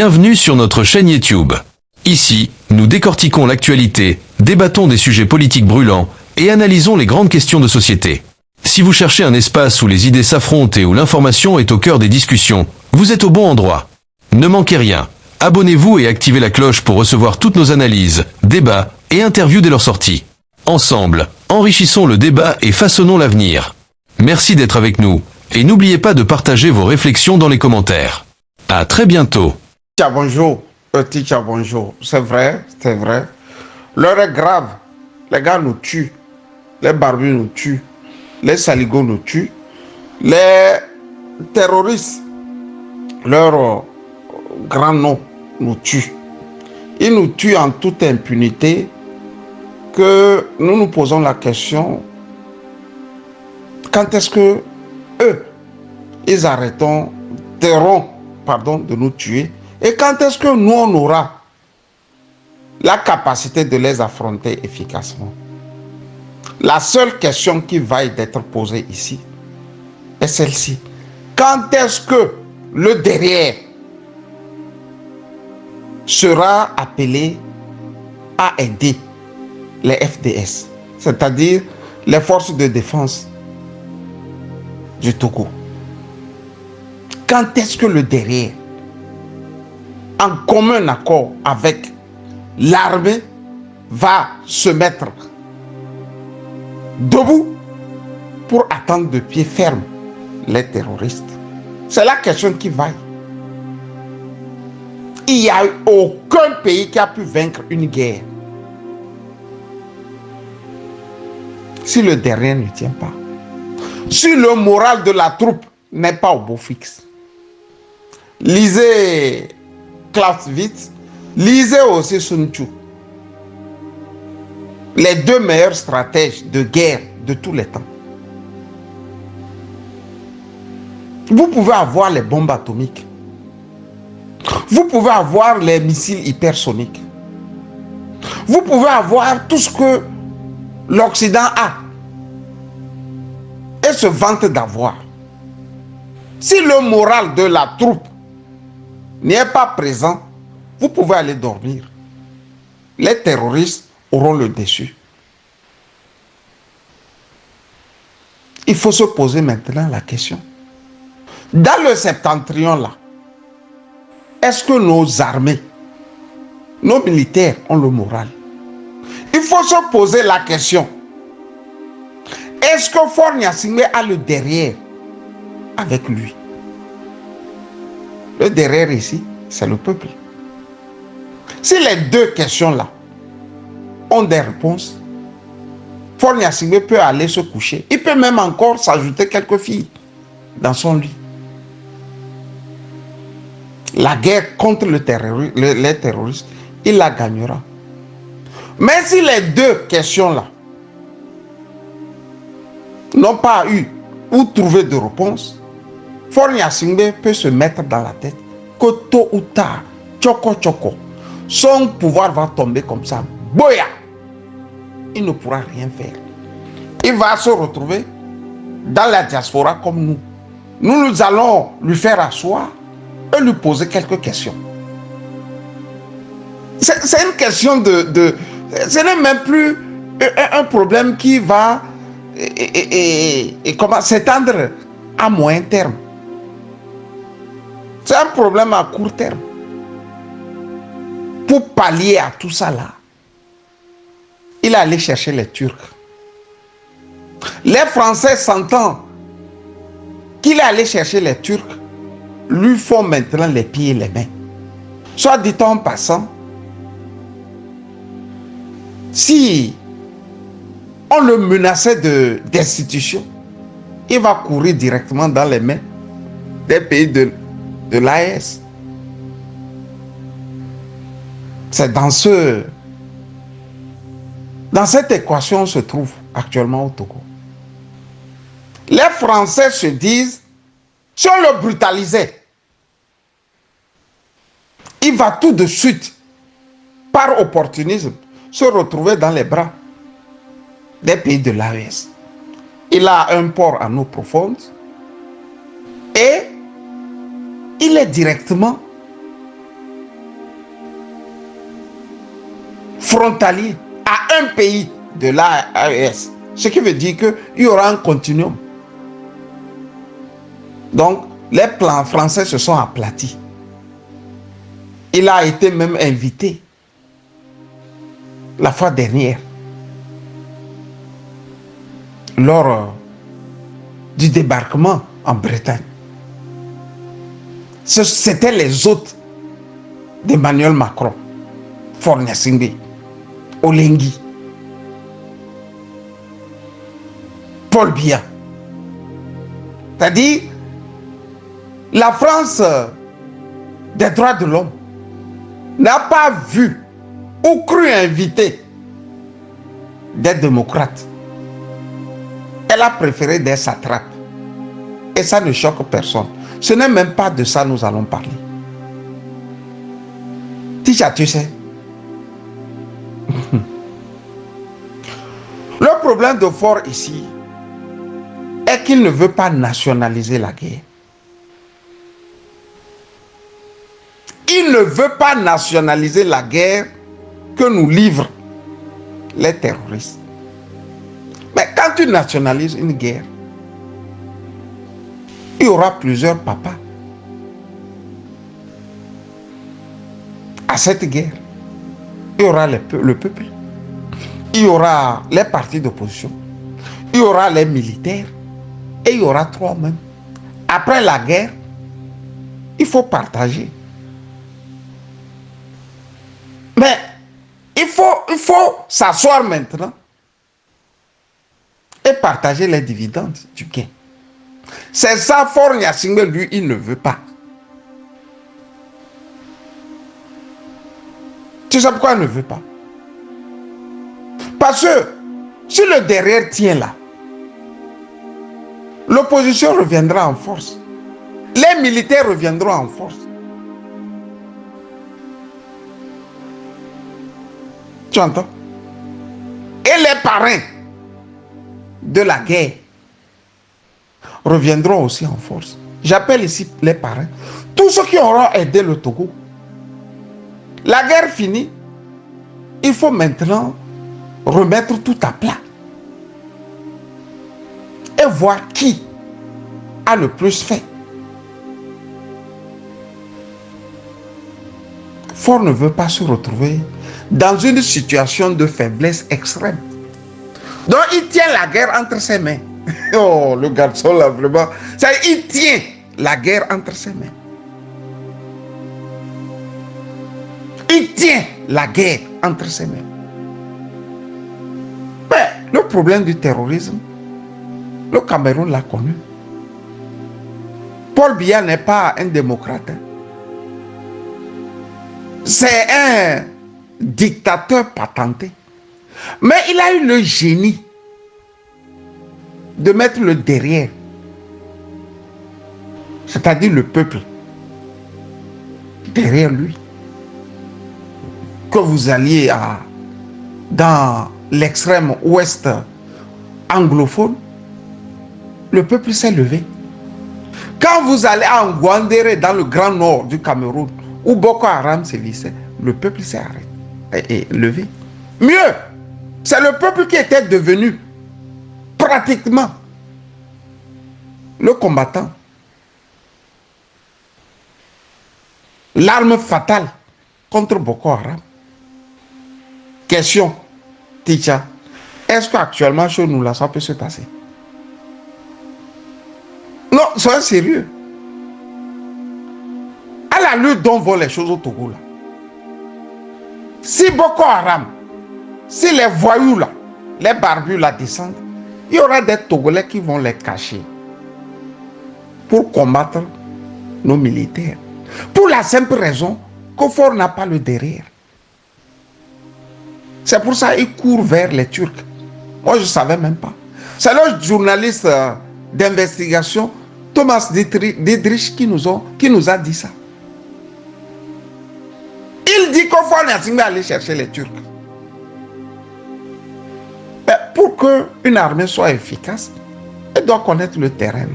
Bienvenue sur notre chaîne YouTube. Ici, nous décortiquons l'actualité, débattons des sujets politiques brûlants et analysons les grandes questions de société. Si vous cherchez un espace où les idées s'affrontent et où l'information est au cœur des discussions, vous êtes au bon endroit. Ne manquez rien. Abonnez-vous et activez la cloche pour recevoir toutes nos analyses, débats et interviews dès leur sortie. Ensemble, enrichissons le débat et façonnons l'avenir. Merci d'être avec nous et n'oubliez pas de partager vos réflexions dans les commentaires. À très bientôt. Bonjour, teacher, bonjour. C'est vrai, c'est vrai. L'heure est grave. Les gars nous tuent. Les barbus nous tuent. Les saligots nous tuent. Les terroristes, leur grand nom, nous tuent. Ils nous tuent en toute impunité que nous nous posons la question, quand est-ce que eux, ils arrêteront de nous tuer, et quand est-ce que nous, on aura la capacité de les affronter efficacement? La seule question qui va être posée ici est celle-ci. Quand est-ce que le derrière sera appelé à aider les FDS, c'est-à-dire les forces de défense du Togo? Quand est-ce que le derrière, en commun accord avec l'armée, va se mettre debout pour attendre de pied ferme les terroristes? C'est la question qui vaille. Il n'y a aucun pays qui a pu vaincre une guerre si le derrière ne tient pas, si le moral de la troupe n'est pas au beau fixe. Lisez Clausewitz, lisez aussi Sun Tzu, les deux meilleurs stratèges de guerre de tous les temps. Vous pouvez avoir les bombes atomiques, vous pouvez avoir les missiles hypersoniques, vous pouvez avoir tout ce que l'Occident a et se vante d'avoir. Si le moral de la troupe n'est pas présent, vous pouvez aller dormir. Les terroristes auront le dessus. Il faut se poser maintenant la question. Dans le septentrion là, est-ce que nos armées, nos militaires ont le moral? Il faut se poser la question. Est-ce que Faure Gnassingbé a le derrière avec lui? Le derrière ici, c'est le peuple. Si les deux questions-là ont des réponses, Faure Gnassingbé peut aller se coucher. Il peut même encore s'ajouter quelques filles dans son lit. La guerre contre les terroristes, il la gagnera. Mais si les deux questions-là n'ont pas eu ou trouvé de réponse, Faure Gnassingbé peut se mettre dans la tête que tôt ou tard, son pouvoir va tomber comme ça. Boya! Il ne pourra rien faire. Il va se retrouver dans la diaspora comme nous. Nous allons lui faire asseoir et lui poser quelques questions. C'est une question ce n'est même plus un problème qui va s'étendre à moyen terme. C'est un problème à court terme. Pour pallier à tout ça là, il est allé chercher les Turcs. Les Français, sentant qu'il est allé chercher les Turcs, lui font maintenant les pieds et les mains. Soit dit en passant, si on le menaçait d'institutions, il va courir directement dans les mains des pays de l'AES. C'est dans cette équation on se trouve actuellement au Togo. Les Français se disent, si on le brutalisait, il va tout de suite, par opportunisme, se retrouver dans les bras des pays de l'AES. Il a un port en eau profonde et il est directement frontalier à un pays de l'AES. Ce qui veut dire qu'il y aura un continuum. Donc, les plans français se sont aplatis. Il a été même invité la fois dernière lors du débarquement en Bretagne. C'était les hôtes d'Emmanuel Macron, Faure Gnassingbé, Olengi, Paul Biya. C'est-à-dire, la France des droits de l'homme n'a pas vu ou cru inviter des démocrates. Elle a préféré des satrapes. Et ça ne choque personne. Ce n'est même pas de ça que nous allons parler. Ticha, tu sais. Le problème de Faure ici est qu'il ne veut pas nationaliser la guerre. Il ne veut pas nationaliser la guerre que nous livrent les terroristes. Mais quand tu nationalises une guerre, il y aura plusieurs papas à cette guerre. Il y aura le peuple, il y aura les partis d'opposition, il y aura les militaires et il y aura trois même. Après la guerre, il faut partager. Mais il faut s'asseoir maintenant et partager les dividendes du gain. C'est ça, Faure Gnassingbé, lui, il ne veut pas. Tu sais pourquoi il ne veut pas? Parce que si le derrière tient là, l'opposition reviendra en force. Les militaires reviendront en force. Tu entends? Et les parrains de la guerre reviendront aussi en force. J'appelle ici les parrains. Tous ceux qui auront aidé le Togo. La guerre finie. Il faut maintenant remettre tout à plat. Et voir qui a le plus fait. Faure ne veut pas se retrouver dans une situation de faiblesse extrême. Donc il tient la guerre entre ses mains. Oh, le garçon là, vraiment. Il tient la guerre entre ses mains. Il tient la guerre entre ses mains. Mais le problème du terrorisme, le Cameroun l'a connu. Paul Biya n'est pas un démocrate. C'est un dictateur patenté. Mais il a eu le génie de mettre le derrière, c'est-à-dire le peuple, derrière lui. Que vous alliez dans l'extrême ouest anglophone, le peuple s'est levé. Quand vous allez à Ngouandéré, dans le grand nord du Cameroun, où Boko Haram sévissait, le peuple s'est arrêté et levé. Mieux, c'est le peuple qui était devenu pratiquement le combattant. L'arme fatale contre Boko Haram. Question, Ticha, est-ce qu'actuellement chez nous là, ça peut se passer? Non, soyez sérieux. À la lutte dont vont les choses au Togo là. Si Boko Haram, si les voyous là, les barbus là descendent, il y aura des Togolais qui vont les cacher pour combattre nos militaires. Pour la simple raison que Faure n'a pas le derrière. C'est pour ça qu'il court vers les Turcs. Moi, je ne savais même pas. C'est le journaliste d'investigation, Thomas Dietrich, qui nous a dit ça. Il dit qu'il faut aller chercher les Turcs. Mais pour qu'une armée soit efficace, elle doit connaître le terrain.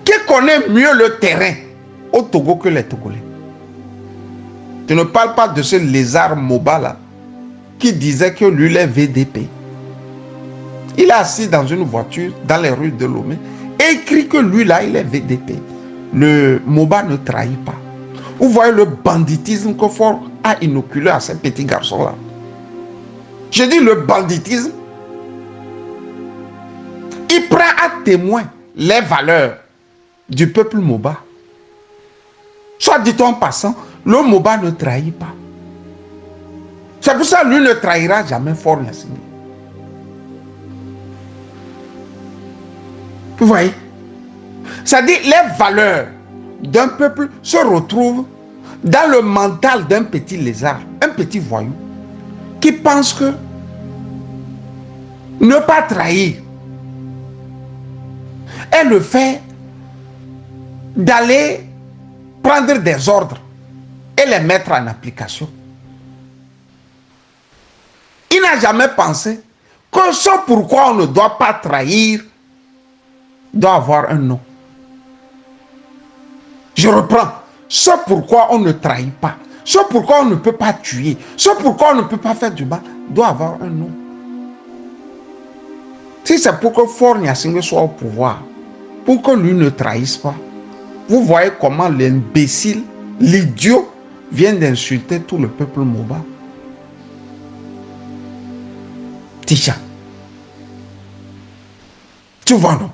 Qui connaît mieux le terrain au Togo que les Togolais? Tu ne parles pas de ce lézard Moba là, qui disait que lui, il est VDP. Il est assis dans une voiture dans les rues de Lomé et écrit que lui, là, il est VDP. Le MOBA ne trahit pas. Vous voyez le banditisme que Faure a inoculé à ces petits garçons-là. Je dis le banditisme. Il prend à témoin les valeurs du peuple MOBA. Soit dit en passant, le MOBA ne trahit pas. C'est pour ça que lui ne trahira jamais Faure Gnassingbé. Vous voyez? C'est-à-dire les valeurs d'un peuple se retrouvent dans le mental d'un petit lézard, un petit voyou, qui pense que ne pas trahir est le fait d'aller prendre des ordres et les mettre en application. Il n'a jamais pensé que ce pourquoi on ne doit pas trahir doit avoir un nom. Je reprends. Ce pourquoi on ne trahit pas, ce pourquoi on ne peut pas tuer, ce pourquoi on ne peut pas faire du mal, doit avoir un nom. Si c'est pour que Faure Gnassingbé soit au pouvoir, pour que lui ne trahisse pas, vous voyez comment l'imbécile, l'idiot, vient d'insulter tout le peuple MOBA. Ticha. Tu vois, non?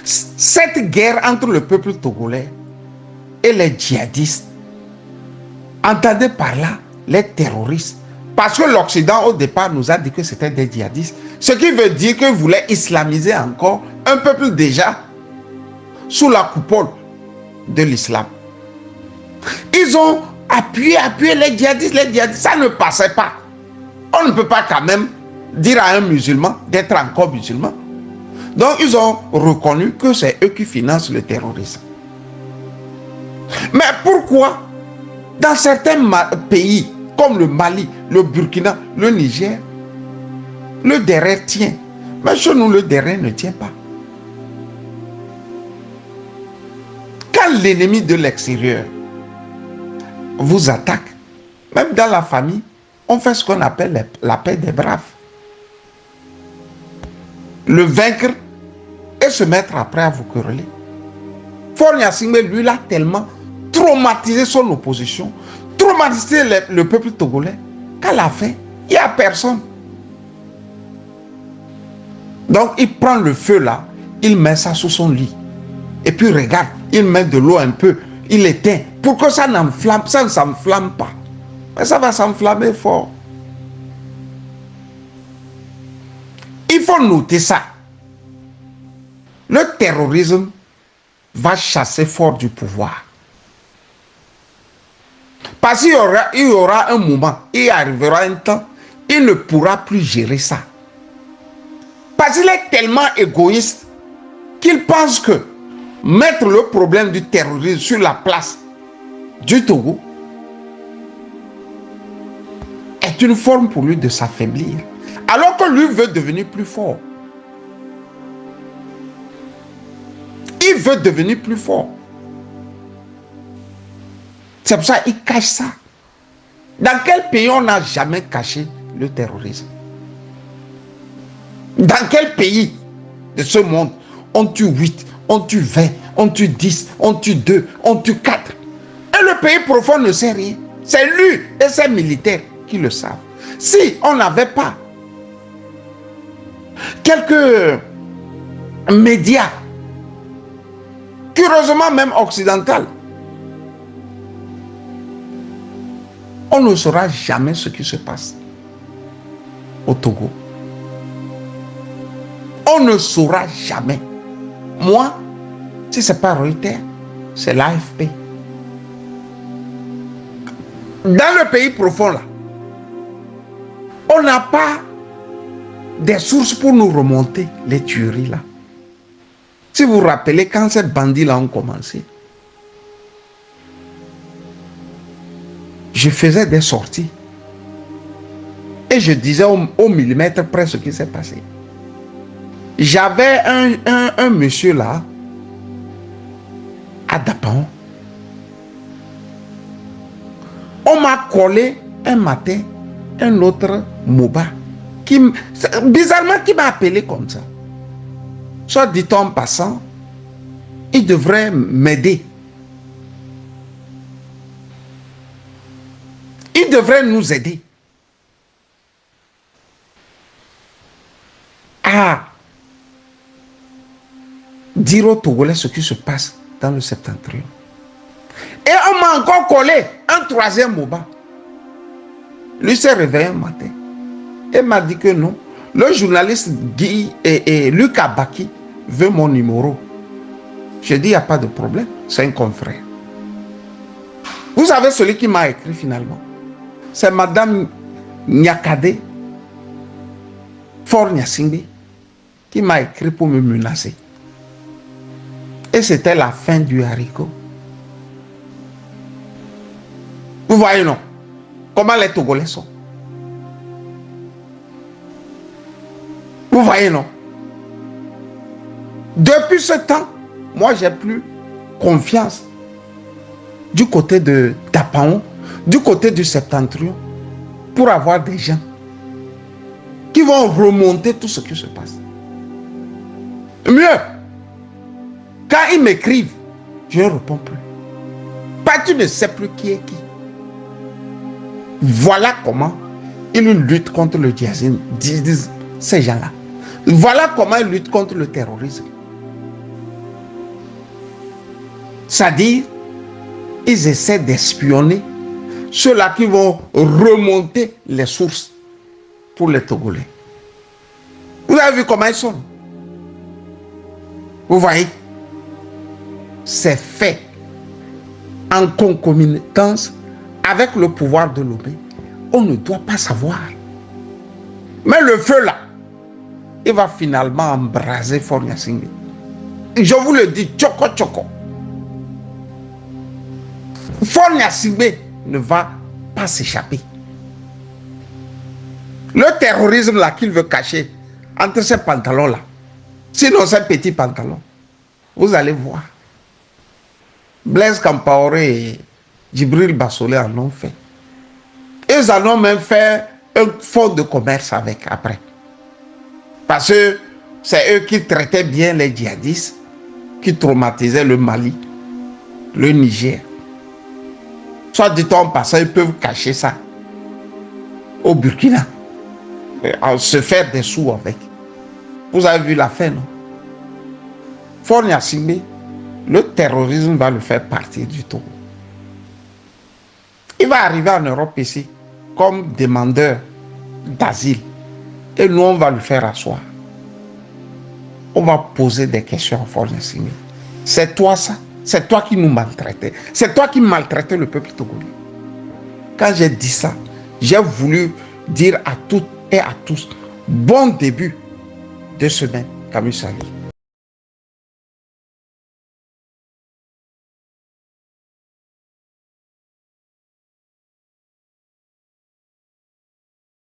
Cette guerre entre le peuple togolais et les djihadistes, entendez par là les terroristes, parce que l'Occident au départ nous a dit que c'était des djihadistes, ce qui veut dire qu'ils voulaient islamiser encore un peuple déjà sous la coupole de l'islam. Ils ont appuyé les djihadistes, ça ne passait pas. On ne peut pas quand même dire à un musulman d'être encore musulman. Donc ils ont reconnu que c'est eux qui financent le terrorisme. Mais pourquoi dans certains pays comme le Mali, le Burkina, le Niger, le derrière tient, mais chez nous le derrière ne tient pas? Quand l'ennemi de l'extérieur vous attaque, même dans la famille, on fait ce qu'on appelle la paix des braves. Le vaincre et se mettre après à vous quereller. Faure Gnassingbé, lui, l'a tellement traumatisé son opposition, traumatisé le peuple togolais, qu'à la fin, il n'y a personne. Donc, il prend le feu là, il met ça sous son lit. Et puis, regarde, il met de l'eau un peu, il éteint, pour que ça n'enflamme, ça ne s'enflamme pas. Mais ça va s'enflammer fort. Il faut noter ça. Le terrorisme va chasser Faure du pouvoir. Parce qu'il y aura un moment, il arrivera un temps, il ne pourra plus gérer ça. Parce qu'il est tellement égoïste qu'il pense que mettre le problème du terrorisme sur la place du Togo est une forme pour lui de s'affaiblir. Alors que lui veut devenir plus fort. Il veut devenir plus fort. C'est pour ça qu'il cache ça. Dans quel pays on n'a jamais caché le terrorisme? Dans quel pays de ce monde on tue 8, on tue 20, on tue 10, on tue 2, on tue 4? Et le pays profond ne sait rien. C'est lui et ses militaires qui le savent. Si on n'avait pas quelques médias, curieusement même occidentaux, on ne saura jamais ce qui se passe au Togo. On ne saura jamais. Moi, si ce n'est pas Reuters, c'est l'AFP. Dans le pays profond là, on n'a pas des sources pour nous remonter les tueries là. Si vous vous rappelez, quand ces bandits là ont commencé, je faisais des sorties et je disais au millimètre près ce qui s'est passé. J'avais un monsieur là à Dapan. On m'a collé un matin un autre Moba, bizarrement, qui m'a appelé comme ça. Soit dit en passant, il devrait m'aider. Il devrait nous aider à dire aux Togolais ce qui se passe dans le septentrion. Et on m'a encore collé un troisième Moba. Lui s'est réveillé un matin et m'a dit que non. Le journaliste Guy et Luc Abaki veut mon numéro. J'ai dit, il n'y a pas de problème, c'est un confrère. Vous savez celui qui m'a écrit finalement? C'est Madame Nyakade Fort Nyasingbe qui m'a écrit pour me menacer. Et c'était la fin du haricot. Vous voyez, non? Comment les Togolais sont. Vous voyez, non? Depuis ce temps, moi, j'ai plus confiance du côté de Tapaon, du côté du septentrion, pour avoir des gens qui vont remonter tout ce qui se passe. Mieux, quand ils m'écrivent, je ne réponds plus. Pas, tu ne sais plus qui est qui. Voilà comment ils luttent contre le djihadisme, disent ces gens-là. Voilà comment ils luttent contre le terrorisme. C'est-à-dire, ils essaient d'espionner ceux-là qui vont remonter les sources pour les Togolais. Vous avez vu comment ils sont? Vous voyez? C'est fait en concomitance avec le pouvoir de Lomé. On ne doit pas savoir. Mais le feu là, il va finalement embraser Fort Nyasingbe. Je vous le dis, tchoko tchoko. Fort Nyasingbe ne va pas s'échapper. Le terrorisme là qu'il veut cacher entre ces pantalons là, sinon ces petits pantalons, vous allez voir. Blaise Compaoré et Djibril Bassolé en ont fait. Ils en ont même fait un fonds de commerce avec après. Parce que c'est eux qui traitaient bien les djihadistes, qui traumatisaient le Mali, le Niger. Soit dit en passant, ils peuvent cacher ça au Burkina, se faire des sous avec. Vous avez vu la fin, non? Fort Nyasingbe, le terrorisme va le faire partir du Togo. Il va arriver en Europe ici comme demandeur d'asile. Et nous, on va le faire asseoir. On va poser des questions à Fort Nyasingbe. C'est toi ça? C'est toi qui nous maltraitais. C'est toi qui maltraitais le peuple togolais. Quand j'ai dit ça, j'ai voulu dire à toutes et à tous, bon début de semaine, Camus Sali.